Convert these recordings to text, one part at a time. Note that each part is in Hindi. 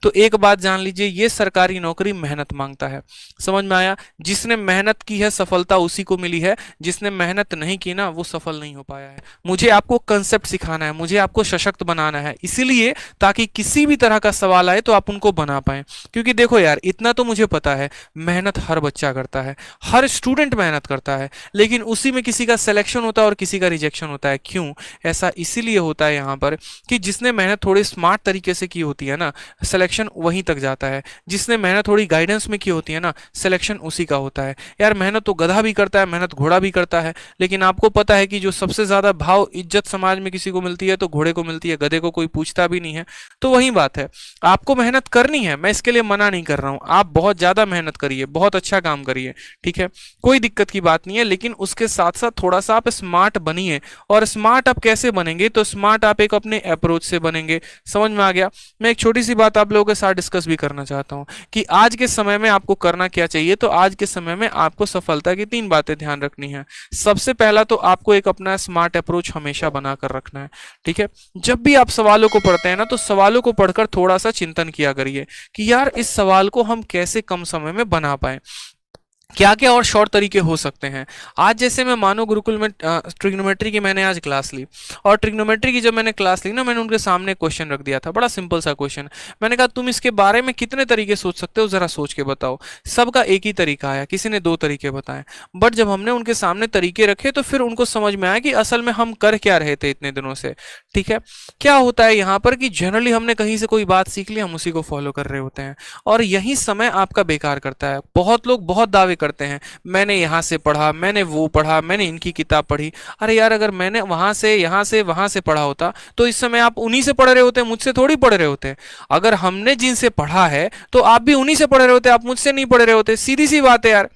तो एक बात जान लीजिए, ये सरकारी नौकरी मेहनत मांगता है। समझ में आया? जिसने मेहनत की है सफलता उसी को मिली है, जिसने मेहनत नहीं की ना वो सफल नहीं हो पाया है। मुझे आपको कंसेप्ट सिखाना है, मुझे आपको सशक्त बनाना है, इसीलिए ताकि किसी भी तरह का सवाल आए तो आप उनको बना पाए। क्योंकि देखो यार, इतना तो मुझे पता है, मेहनत हर बच्चा करता है, हर स्टूडेंट मेहनत करता है, लेकिन उसी में किसी का सिलेक्शन होता है और किसी का रिजेक्शन होता है। क्यों? ऐसा इसीलिए होता है यहाँ पर कि जिसने मेहनत थोड़ी स्मार्ट तरीके से की होती है ना, सिलेक्शन वहीं तक जाता है। जिसने मेहनत थोड़ी गाइडेंस में की होती है ना, सिलेक्शन उसी का होता है। यार मेहनत तो गधा भी करता है, मेहनत घोड़ा भी करता है, लेकिन आपको पता है कि जो सबसे ज्यादा भाव इज्जत समाज में किसी को मिलती है तो घोड़े को मिलती है, गधे को कोई पूछता भी नहीं है। तो वही बात है, आपको मेहनत करनी है, मैं इसके लिए मना नहीं कर रहा हूं, आप बहुत ज्यादा मेहनत करिए, बहुत अच्छा काम करिए, ठीक है, कोई दिक्कत की बात नहीं है, लेकिन उसके साथ साथ थोड़ा सा आप स्मार्ट बनिए। और स्मार्ट आप कैसे बनेंगे? तो स्मार्ट आप एक अपने अप्रोच से बनेंगे। समझ में आ गया? मैं एक छोटी सी बात आप लोगों के साथ डिस्कस भी करना चाहता हूं कि आज के समय में आपको करना क्या चाहिए। तो आज के समय में आपको सफलता की 3 बातें ध्यान रखनी है। सबसे पहला तो आपको एक अपना स्मार्ट अप्रोच हमेशा बनाकर रखना है, ठीक है। जब भी आप सवालों को पढ़ते हैं ना, तो सवालों को पढ़कर थोड़ा सा चिंतन किया करिए कि यार इस सवाल को हम कैसे कम समय में बना पाए, क्या क्या और शॉर्ट तरीके हो सकते हैं। आज जैसे मैं मानो गुरुकुल में ट्रिग्नोमेट्री की मैंने आज क्लास ली, और ट्रिग्नोमेट्री की जब मैंने क्लास ली ना, मैंने उनके सामने क्वेश्चन रख दिया था, बड़ा सिंपल सा क्वेश्चन। मैंने कहा तुम इसके बारे में कितने तरीके सोच सकते हो, जरा सोच के बताओ। सबका एक ही तरीका आया, किसी ने 2 तरीके बताए। बट जब हमने उनके सामने तरीके रखे तो फिर उनको समझ में आया कि असल में हम कर क्या रहे थे इतने दिनों से, ठीक है। क्या होता है यहाँ पर कि जनरली हमने कहीं से कोई बात सीख ली, हम उसी को फॉलो कर रहे होते हैं, और यही समय आपका बेकार करता है। बहुत लोग बहुत दावे करते हैं, मैंने यहाँ से पढ़ा, मैंने वो पढ़ा, मैंने इनकी किताब पढ़ी। अरे यार, अगर मैंने वहां से, यहाँ से, वहां से पढ़ा होता तो इस समय आप उन्हीं से पढ़ रहे होते, मुझसे थोड़ी पढ़ रहे होते। अगर हमने जिनसे पढ़ा है तो आप भी उन्हीं से पढ़ रहे होते, आप मुझसे नहीं पढ़ रहे होते। सीधी सी बात है यार,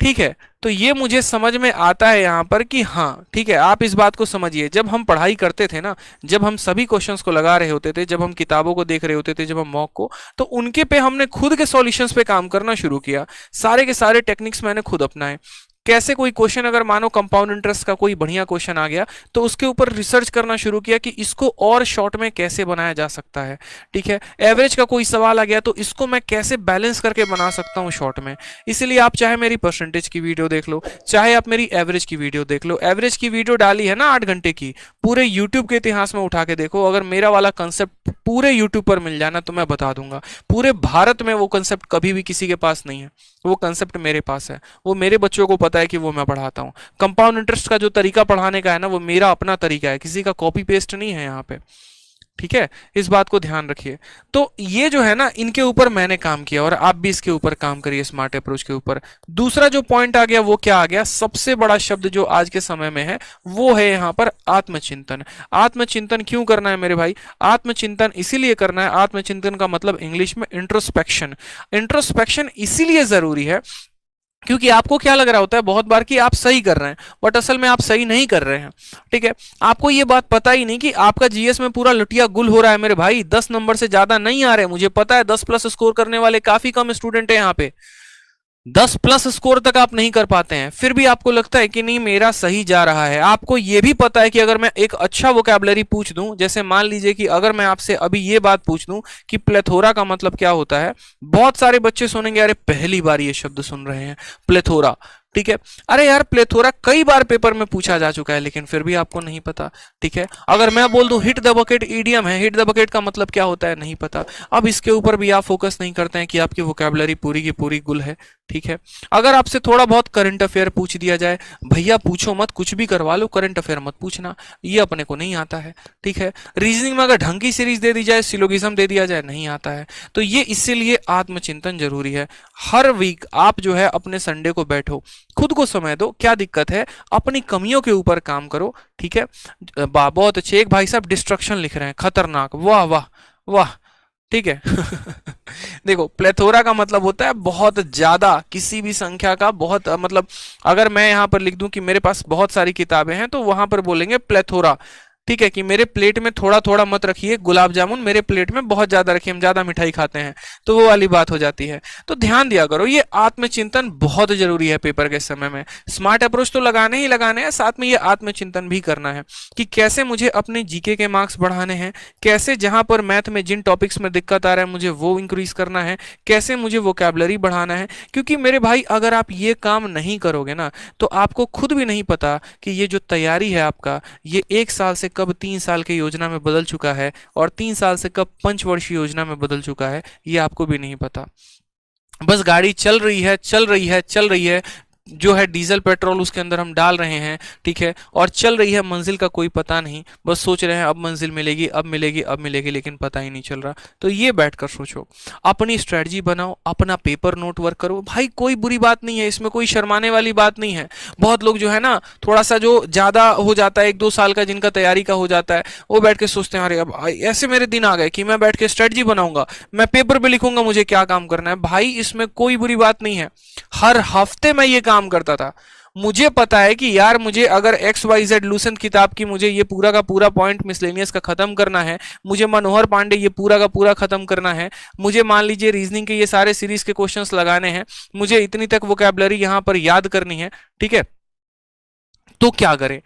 ठीक है। तो ये मुझे समझ में आता है यहाँ पर कि हाँ ठीक है, आप इस बात को समझिए, जब हम पढ़ाई करते थे ना, जब हम सभी क्वेश्चंस को लगा रहे होते थे, जब हम किताबों को देख रहे होते थे, जब हम मॉक को, तो उनके पे हमने खुद के सॉल्यूशंस पे काम करना शुरू किया। सारे के सारे टेक्निक्स मैंने खुद अपनाए। कैसे? कोई क्वेश्चन अगर मानो कंपाउंड इंटरेस्ट का कोई बढ़िया क्वेश्चन आ गया, तो उसके ऊपर रिसर्च करना शुरू किया कि इसको और शॉर्ट में कैसे बनाया जा सकता है, ठीक है। एवरेज का कोई सवाल आ गया तो इसको मैं कैसे बैलेंस करके बना सकता हूँ शॉर्ट में। इसलिए आप चाहे मेरी परसेंटेज की वीडियो देख लो, चाहे आप मेरी एवरेज की वीडियो देख लो। एवरेज की वीडियो डाली है ना 8 घंटे की, पूरे यूट्यूब के इतिहास में उठा के देखो, अगर मेरा वाला कंसेप्ट पूरे यूट्यूब पर मिल जाना तो मैं बता दूंगा, पूरे भारत में वो कंसेप्ट कभी भी किसी के पास नहीं है। वो कंसेप्ट मेरे पास है, वो मेरे बच्चों को पता है कि वो मैं पढ़ाता हूँ। कंपाउंड इंटरेस्ट का जो तरीका पढ़ाने का है ना, वो मेरा अपना तरीका है, किसी का कॉपी पेस्ट नहीं है यहाँ पे, ठीक है। इस बात को ध्यान रखिए। तो ये जो है ना, इनके ऊपर मैंने काम किया, और आप भी इसके ऊपर काम करिए, स्मार्ट अप्रोच के ऊपर। दूसरा जो पॉइंट आ गया वो क्या आ गया, सबसे बड़ा शब्द जो आज के समय में है वो है यहाँ पर आत्मचिंतन। आत्मचिंतन क्यों करना है मेरे भाई? आत्मचिंतन इसीलिए करना है, आत्मचिंतन का मतलब इंग्लिश में इंट्रोस्पेक्शन। इंट्रोस्पेक्शन इसीलिए जरूरी है क्योंकि आपको क्या लग रहा होता है बहुत बार कि आप सही कर रहे हैं, बट असल में आप सही नहीं कर रहे हैं, ठीक है। आपको ये बात पता ही नहीं कि आपका जीएस में पूरा लुटिया गुल हो रहा है मेरे भाई, 10 नंबर से ज्यादा नहीं आ रहे। मुझे पता है 10 प्लस स्कोर करने वाले काफी कम स्टूडेंट है यहाँ पे, 10 प्लस स्कोर तक आप नहीं कर पाते हैं, फिर भी आपको लगता है कि नहीं मेरा सही जा रहा है। आपको यह भी पता है कि अगर मैं एक अच्छा वोकैबुलरी पूछ दूं, जैसे मान लीजिए कि अगर मैं आपसे अभी ये बात पूछ दूं कि प्लेथोरा का मतलब क्या होता है, बहुत सारे बच्चे सुनेंगे अरे पहली बार ये शब्द सुन रहे हैं प्लेथोरा, ठीक है। अरे यार प्लेथोरा कई बार पेपर में पूछा जा चुका है, लेकिन फिर भी आपको नहीं पता, ठीक है। अगर मैं बोल दूं हिट द बकेट ईडियम है, हिट द बकेट का मतलब क्या होता है नहीं पता। अब इसके ऊपर भी आप फोकस नहीं करते हैं कि आपकी वोकैबुलरी पूरी की पूरी गुल है, ठीक है। अगर आपसे थोड़ा बहुत करंट अफेयर पूछ दिया जाए, भैया पूछो मत, कुछ भी करवा लो, करंट अफेयर मत पूछना, ये अपने को नहीं आता है, ठीक है। रीजनिंग में अगर ढंग की सीरीज दे दी जाए, सिलोगिज्म दे दिया जाए, नहीं आता है। तो ये इसीलिए आत्मचिंतन जरूरी है। हर वीक आप जो है अपने संडे को बैठो, खुद को समय दो, क्या दिक्कत है, अपनी कमियों के ऊपर काम करो, ठीक है। बहुत अच्छे, एक भाई साहब डिस्ट्रक्शन लिख रहे हैं, खतरनाक, वाह वाह वाह, ठीक है। देखो प्लेथोरा का मतलब होता है बहुत ज्यादा, किसी भी संख्या का बहुत, मतलब अगर मैं यहां पर लिख दूं कि मेरे पास बहुत सारी किताबें हैं, तो वहां पर बोलेंगे प्लेथोरा, ठीक है, कि मेरे प्लेट में थोड़ा थोड़ा मत रखिए गुलाब जामुन, मेरे प्लेट में बहुत ज्यादा रखिए, हम ज्यादा मिठाई खाते हैं, तो वो वाली बात हो जाती है। तो ध्यान दिया करो, ये आत्मचिंतन बहुत जरूरी है पेपर के समय में। स्मार्ट अप्रोच तो लगाने ही लगाने हैं, साथ में ये आत्मचिंतन भी करना है कि कैसे मुझे अपने जीके के मार्क्स बढ़ाने हैं, कैसे जहां पर मैथ में जिन टॉपिक्स में दिक्कत आ रहा है मुझे वो इंक्रीज करना है, कैसे मुझे वोकैबुलरी बढ़ाना है। क्योंकि मेरे भाई अगर आप ये काम नहीं करोगे ना, तो आपको खुद भी नहीं पता कि ये जो तैयारी है आपका, ये 1 साल से कब 3 साल की योजना में बदल चुका है, और 3 साल से कब पंचवर्षीय योजना में बदल चुका है, ये आपको भी नहीं पता। बस गाड़ी चल रही है, चल रही है, चल रही है, जो है डीजल पेट्रोल उसके अंदर हम डाल रहे हैं, ठीक है, और चल रही है, मंजिल का कोई पता नहीं, बस सोच रहे हैं अब मंजिल मिलेगी, अब मिलेगी, अब मिलेगी, लेकिन पता ही नहीं चल रहा। तो ये बैठकर सोचो, अपनी स्ट्रेटजी बनाओ, अपना पेपर नोट वर्क करो। भाई कोई बुरी बात नहीं है इसमें, कोई शर्माने वाली बात नहीं है। बहुत लोग जो है ना, थोड़ा सा जो ज्यादा हो जाता है, 1-2 साल का जिनका तैयारी का हो जाता है, वो बैठ के सोचते हैं अरे अब ऐसे मेरे दिन आ गए कि मैं बैठ के स्ट्रेटजी बनाऊंगा, मैं पेपर पे लिखूंगा, मुझे क्या काम करना है। भाई इसमें कोई बुरी बात नहीं है, हर हफ्ते मैं ये काम करता था। मुझे पता है कि यार मुझे अगर XYZ लूसेंट किताब की मुझे ये पूरा का पूरा पॉइंट मिसलेनियस का खत्म करना है, मुझे मनोहर पांडे ये पूरा का पूरा खत्म करना है, मुझे मान लीजिए रीजनिंग के ये सारे सीरीज के क्वेश्चंस लगाने हैं, मुझे इतनी तक वोकैबुलरी यहां पर याद करनी है, ठीक है, तो क्या करें?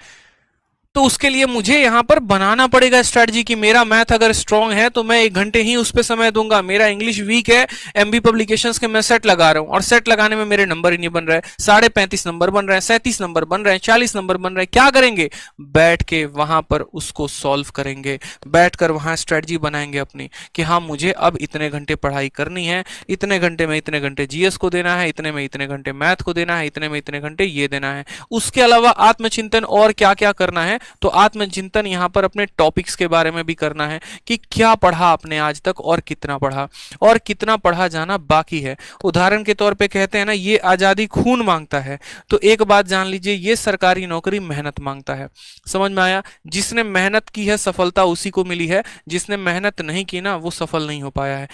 तो उसके लिए मुझे यहां पर बनाना पड़ेगा स्ट्रेटजी कि मेरा मैथ अगर स्ट्रांग है तो मैं 1 घंटे ही उस पर समय दूंगा। मेरा इंग्लिश वीक है, एमबी पब्लिकेशंस के मैं सेट लगा रहा हूं, और सेट लगाने में मेरे नंबर ही नहीं बन रहे, 35.5 नंबर बन रहे हैं, 37 नंबर बन रहे हैं, 40 नंबर बन रहे हैं। क्या करेंगे? बैठ के वहां पर उसको सॉल्व करेंगे, बैठकर वहां स्ट्रेटजी बनाएंगे अपनी कि हाँ मुझे अब इतने घंटे पढ़ाई करनी है, इतने घंटे में इतने घंटे जीएस को देना है, इतने में इतने घंटे मैथ को देना है, इतने में इतने घंटे ये देना है। उसके अलावा आत्मचिंतन और क्या क्या करना है, तो आत्मचिंतन यहां पर अपने टॉपिक्स के बारे में भी करना है कि क्या पढ़ा आपने आज तक, और कितना पढ़ा, और कितना पढ़ा जाना बाकी है। उदाहरण के तौर पे कहते हैं ना, ये आजादी खून मांगता है, तो एक बात जान लीजिए, ये सरकारी नौकरी मेहनत मांगता है। समझ में आया? जिसने मेहनत की है सफलता उसी को मिली है, जिसने मेहनत नहीं की ना वो सफल नहीं हो पाया है।